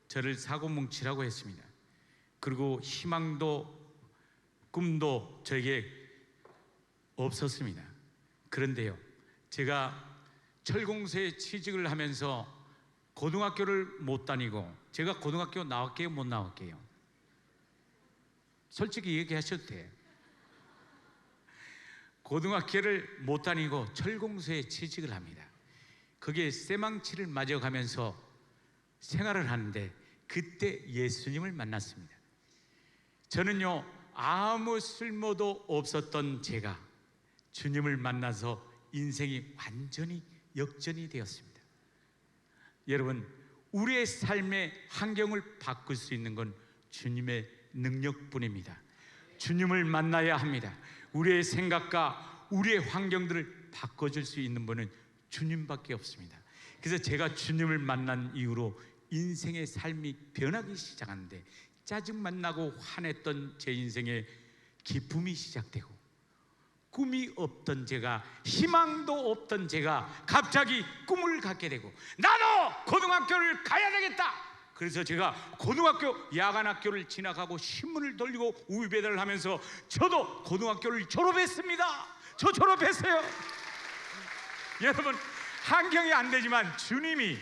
저를 사고뭉치라고 했습니다. 그리고 희망도 꿈도 저에게 없었습니다. 그런데요, 제가 철공소에 취직을 하면서 고등학교를 못 다니고 제가 고등학교 나왔게요, 못 나왔게요? 솔직히 얘기하셔도 돼요. 고등학교를 못 다니고 철공소에 취직을 합니다. 거기에 쇠망치를 맞아가면서 생활을 하는데 그때 예수님을 만났습니다. 저는요, 아무 쓸모도 없었던 제가 주님을 만나서 인생이 완전히 역전이 되었습니다. 여러분, 우리의 삶의 환경을 바꿀 수 있는 건 주님의 능력뿐입니다. 주님을 만나야 합니다. 우리의 생각과 우리의 환경들을 바꿔줄 수 있는 분은 주님밖에 없습니다. 그래서 제가 주님을 만난 이후로 인생의 삶이 변하기 시작하는데 짜증만 나고 화냈던 제 인생에 기쁨이 시작되고 꿈이 없던 제가, 희망도 없던 제가 갑자기 꿈을 갖게 되고 나도 고등학교를 가야 되겠다. 그래서 제가 고등학교 야간학교를 지나가고 신문을 돌리고 우유 배달을 하면서 저도 고등학교를 졸업했습니다. 저 졸업했어요. 여러분, 환경이 안 되지만 주님이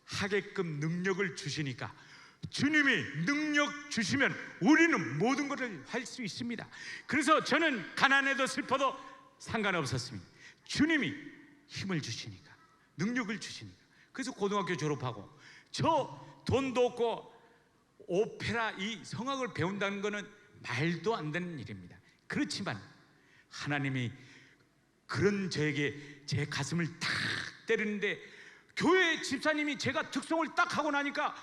하게끔 능력을 주시니까, 주님이 능력 주시면 우리는 모든 것을 할 수 있습니다. 그래서 저는 가난해도 슬퍼도 상관없었습니다. 주님이 힘을 주시니까, 능력을 주시니까. 그래서 고등학교 졸업하고, 저 돈도 없고 오페라 이 성악을 배운다는 것은 말도 안 되는 일입니다. 그렇지만 하나님이 그런 저에게 제 가슴을 탁 때리는데, 교회 집사님이 제가 특송을 딱 하고 나니까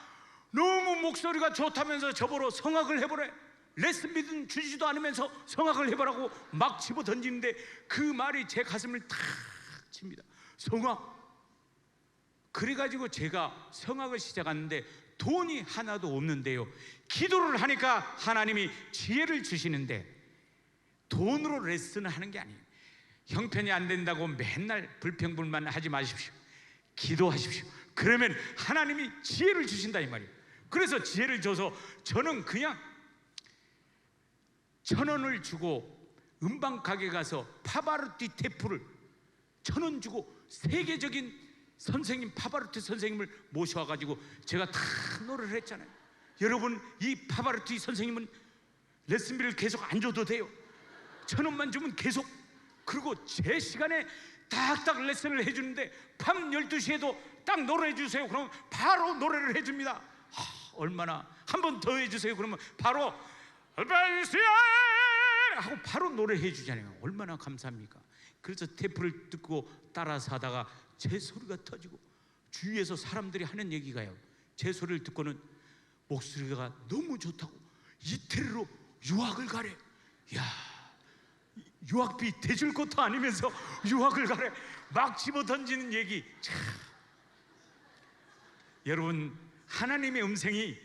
너무 목소리가 좋다면서 저보러 성악을 해보래, 레슨비는 주지도 않으면서 성악을 해보라고 막 집어 던지는데, 그 말이 제 가슴을 탁 칩니다. 성악. 그래가지고 제가 성악을 시작하는데 돈이 하나도 없는데요, 기도를 하니까 하나님이 지혜를 주시는데, 돈으로 레슨을 하는 게 아니에요. 형편이 안 된다고 맨날 불평불만 하지 마십시오. 기도하십시오. 그러면 하나님이 지혜를 주신다 이 말이에요. 그래서 지혜를 줘서 저는 그냥 1,000원을 주고 음반 가게 가서 파바로티 테프를 1,000원 주고 세계적인 선생님, 파바로티 선생님을 모셔와가지고 제가 다 노래를 했잖아요. 여러분, 이 파바로티 선생님은 레슨비를 계속 안 줘도 돼요. 1,000원만 주면 계속, 그리고 제 시간에 딱딱 레슨을 해주는데 밤 12시에도 딱 노래해 주세요. 그러면 바로 노래를 해줍니다. 얼마나, 한 번 더 해주세요. 그러면 바로 알벤시아 하고 바로 노래해 주잖아요. 얼마나 감사합니까? 그래서 테이프를 듣고 따라서 하다가 제 소리가 터지고, 주위에서 사람들이 하는 얘기가요, 제 소리를 듣고는 목소리가 너무 좋다고 이태리로 유학을 가래. 야, 유학비 대줄 것도 아니면서 유학을 가래. 막 집어 던지는 얘기. 참. 여러분, 하나님의 음성이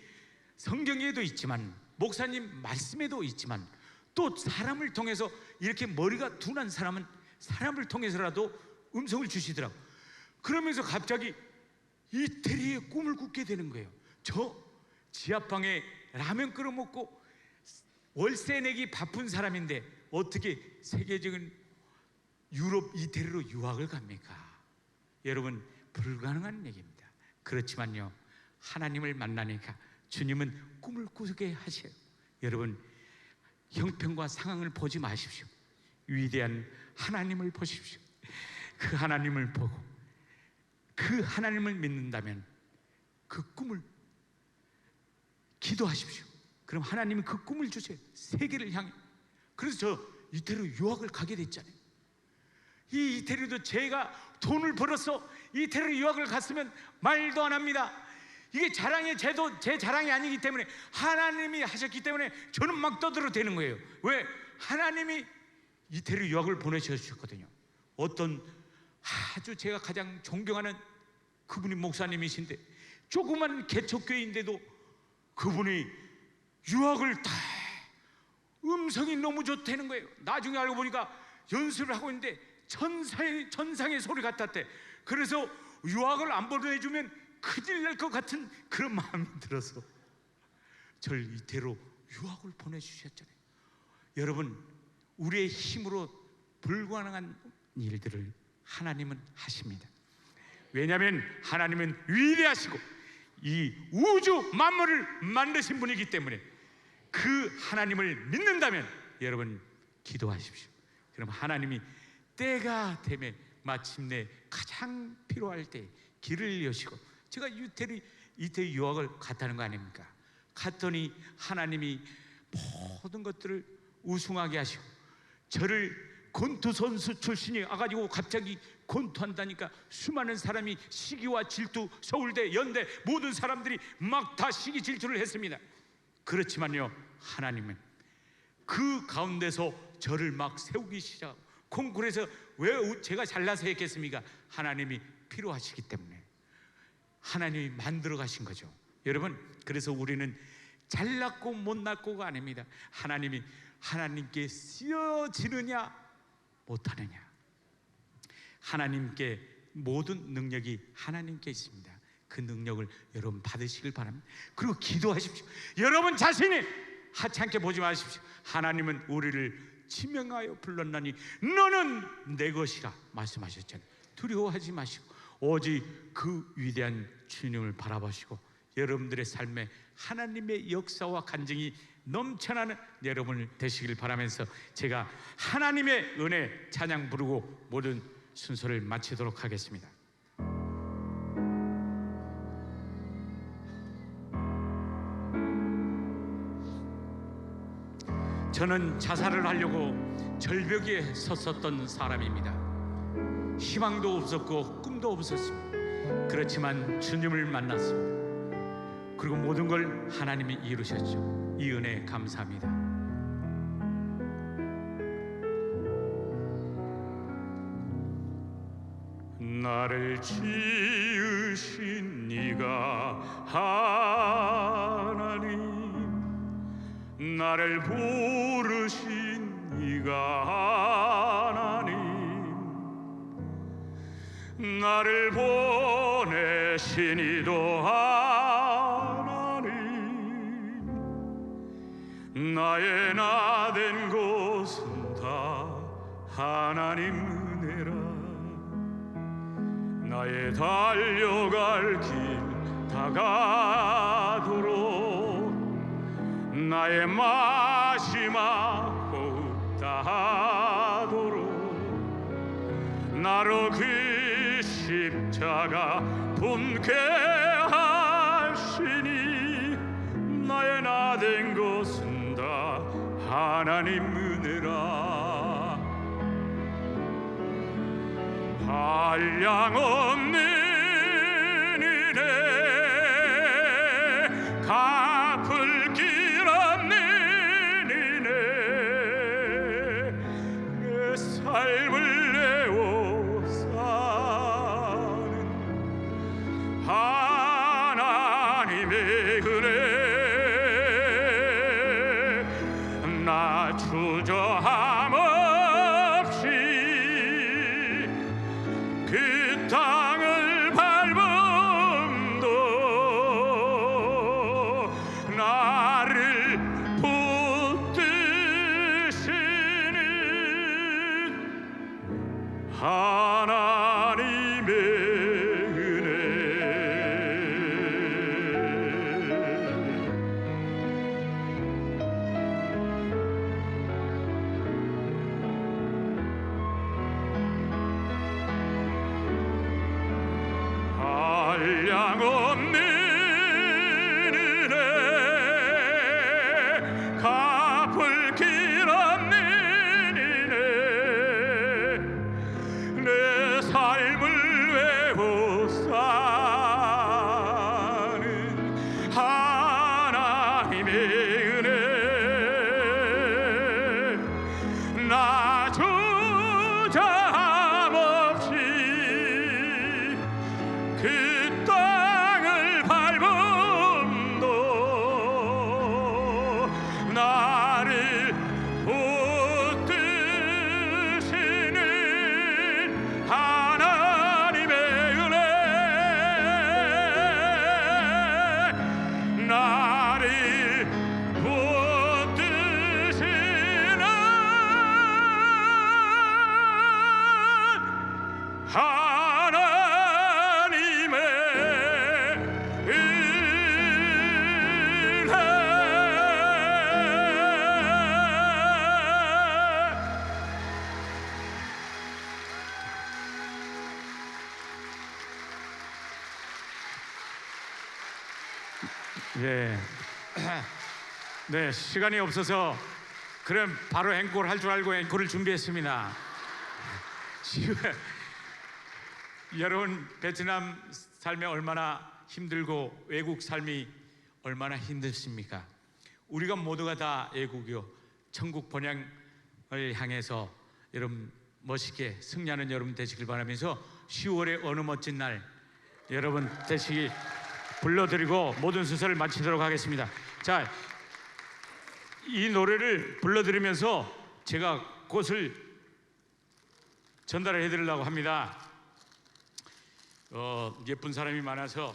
성경에도 있지만 목사님 말씀에도 있지만 또 사람을 통해서, 이렇게 머리가 둔한 사람은 사람을 통해서라도 음성을 주시더라고. 그러면서 갑자기 이태리의 꿈을 꾸게 되는 거예요. 저 지하방에 라면 끓여 먹고 월세 내기 바쁜 사람인데 어떻게 세계적인 유럽 이태리로 유학을 갑니까? 여러분, 불가능한 얘기입니다. 그렇지만요, 하나님을 만나니까 주님은 꿈을 꾸게 하셔요. 여러분, 형편과 상황을 보지 마십시오. 위대한 하나님을 보십시오. 그 하나님을 보고 그 하나님을 믿는다면 그 꿈을 기도하십시오. 그럼 하나님이 그 꿈을 주세요. 세계를 향해. 그래서 저 이태리로 유학을 가게 됐잖아요. 이 이태리도 제가 돈을 벌어서 이태리로 유학을 갔으면 말도 안 합니다. 이게 자랑이 제 자랑이 아니기 때문에, 하나님이 하셨기 때문에 저는 막 떠들어대는 거예요. 왜? 하나님이 이태리 유학을 보내주셨거든요. 어떤 아주 제가 가장 존경하는 그분이 목사님이신데, 조그만 개척교회인데도 그분이 유학을 다, 음성이 너무 좋다는 거예요. 나중에 알고 보니까 연습을 하고 있는데 천상의 소리 같았대. 그래서 유학을 안 보내주면 큰일 날 것 같은 그런 마음이 들어서 저를 이태로 유학을 보내주셨잖아요. 여러분, 우리의 힘으로 불가능한 일들을 하나님은 하십니다. 왜냐하면 하나님은 위대하시고 이 우주 만물을 만드신 분이기 때문에 그 하나님을 믿는다면 여러분 기도하십시오. 그럼 하나님이 때가 되면 마침내 가장 필요할 때 길을 여시고, 제가 이태리 유학을 갔다는 거 아닙니까? 갔더니 하나님이 모든 것들을 우승하게 하시고, 저를 권투 선수 출신이 와가지고 갑자기 권투한다니까 수많은 사람이 시기와 질투, 서울대, 연대 모든 사람들이 막 다 시기 질투를 했습니다. 그렇지만요, 하나님은 그 가운데서 저를 막 세우기 시작하고, 콩쿠르에서 왜 제가 잘나서 했겠습니까? 하나님이 필요하시기 때문에 하나님이 만들어 가신 거죠. 여러분, 그래서 우리는 잘났고 못났고가 아닙니다. 하나님께 쓰여지느냐 못하느냐, 하나님께 모든 능력이 하나님께 있습니다. 그 능력을 여러분 받으시길 바랍니다. 그리고 기도하십시오. 여러분 자신이 하찮게 보지 마십시오. 하나님은 우리를 지명하여 불렀나니 너는 내 것이라 말씀하셨잖아요. 두려워하지 마시고 오직 그 위대한 주님을 바라보시고 여러분들의 삶에 하나님의 역사와 간증이 넘쳐나는 여러분을 되시길 바라면서 제가 하나님의 은혜 찬양 부르고 모든 순서를 마치도록 하겠습니다. 저는 자살을 하려고 절벽에 섰었던 사람입니다. 희망도 없었고 꿈도 없었습니다. 그렇지만 주님을 만났습니다. 그리고 모든 걸 하나님이 이루셨죠. 이 은혜에 감사합니다. 나를 지으신 네가 하나님, 나를 부르신 네가 하나님, 나를 보내신 이도 하나님, 나의 나 된 곳은 다 하나님 은혜라. 나의 달려갈 길 다가도록 나의 마지막 호흡 다하도록 나로 그 십자가 품게 하시니 나의 나 된 것은 다 하나님 은혜라. 한량 없는 은혜, 갚을 길 없는 은혜, 내 삶을 내어 사는 하나님의 은혜. 나 주저함 없이 그 땅을 밟음도 나를 붙드시는 하나님의 은혜. 한량 없는 은혜, 갚을 길 없는 은혜, 내 삶을 외워 사는 하나님의 은혜. 나 주저함 없이 그 땅을 밟음도 나를 붙드시는 하나님의 은혜. 나를 붙드시는 하나님의 은혜. 예. 네, 시간이 없어서 그럼 바로 앵콜 할 줄 알고 앵콜을 준비했습니다. 지금 여러분 베트남 삶이 얼마나 힘들고 외국 삶이 얼마나 힘드십니까? 우리가 모두가 다 애국이요 천국 번향을 향해서 여러분 멋있게 승리하는 여러분 되시길 바라면서 10월의 어느 멋진 날 여러분 되시기 불러드리고 모든 순서를 마치도록 하겠습니다. 자, 이 노래를 불러드리면서 제가 꽃을 전달해 드리려고 합니다. 예쁜 사람이 많아서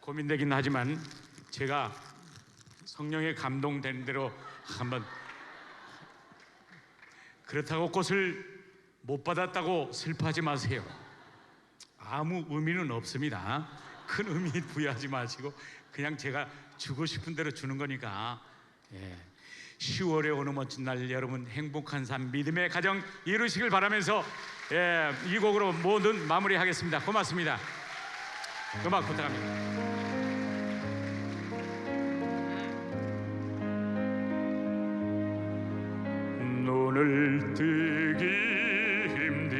고민되긴 하지만 제가 성령에 감동된 대로 한번. 그렇다고 꽃을 못 받았다고 슬퍼하지 마세요. 아무 의미는 없습니다. 큰 의미 부여하지 마시고 그냥 제가 주고 싶은 대로 주는 거니까. 10월의 어느 멋진 날 여러분 행복한 삶 믿음의 가정 이루시길 바라면서 이 곡으로 모든 마무리하겠습니다. 고맙습니다. 음악 부탁합니다. 눈을 뜨기 힘든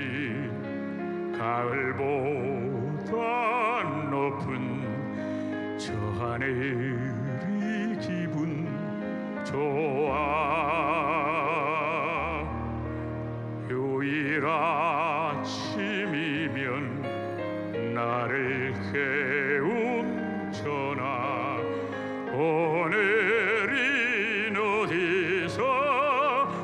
휴일 아침이면 나를 깨운 전화 오늘은 어디서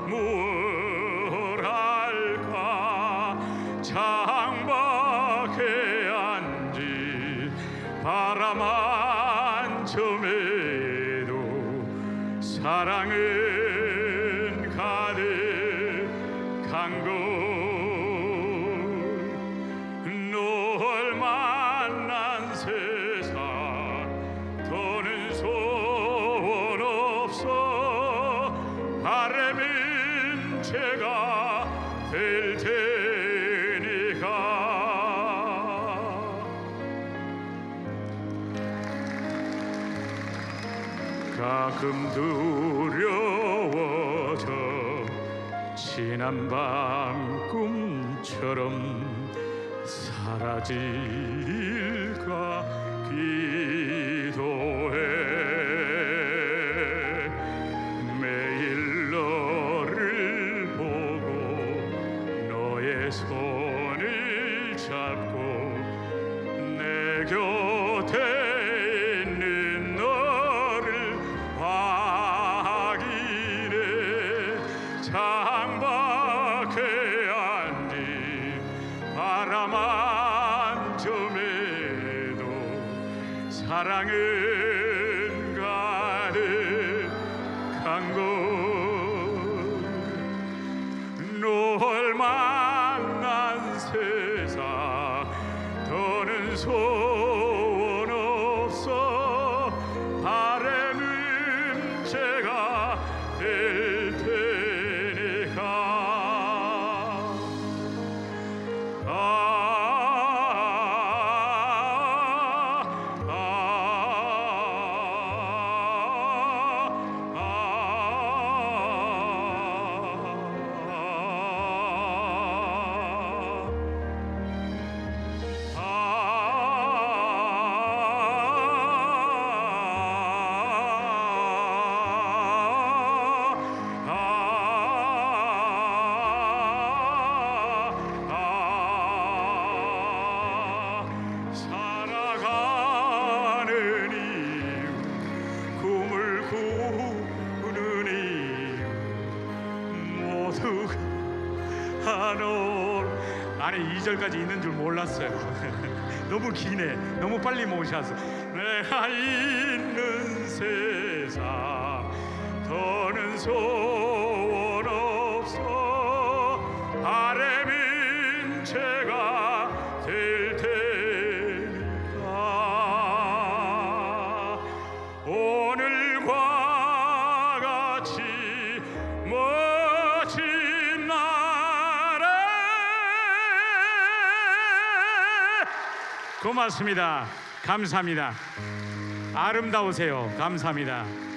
뭘 할까 창밖에 앉은 바람 한 점에도 사랑은 가득한 것 널 만난 세상 더는 소원 없어 바람은 제가 될 테니까 가끔 두려워져 지난 밤 꿈처럼 사라질까 기도해 매일 너를 보고 너의 손을 잡고 내 곁에 있는 너를 확인해 창밖에 앉은 바람 한 점에도 사랑은 가득한 것 널 만난 세상 더는 소원 없어 바람은 제가 될 테니까 살아가는 이유 꿈을 꾸는 이유 모두가 널 아니 2절까지 있는 줄 몰랐어요. 너무 기네. 너무 빨리 모셔서 내가 있는 세상 더는 소원 없어 바람은 제가 될 테니까 오늘과 같이 멋진 날에 고맙습니다. 감사합니다. 아름다우세요. 감사합니다.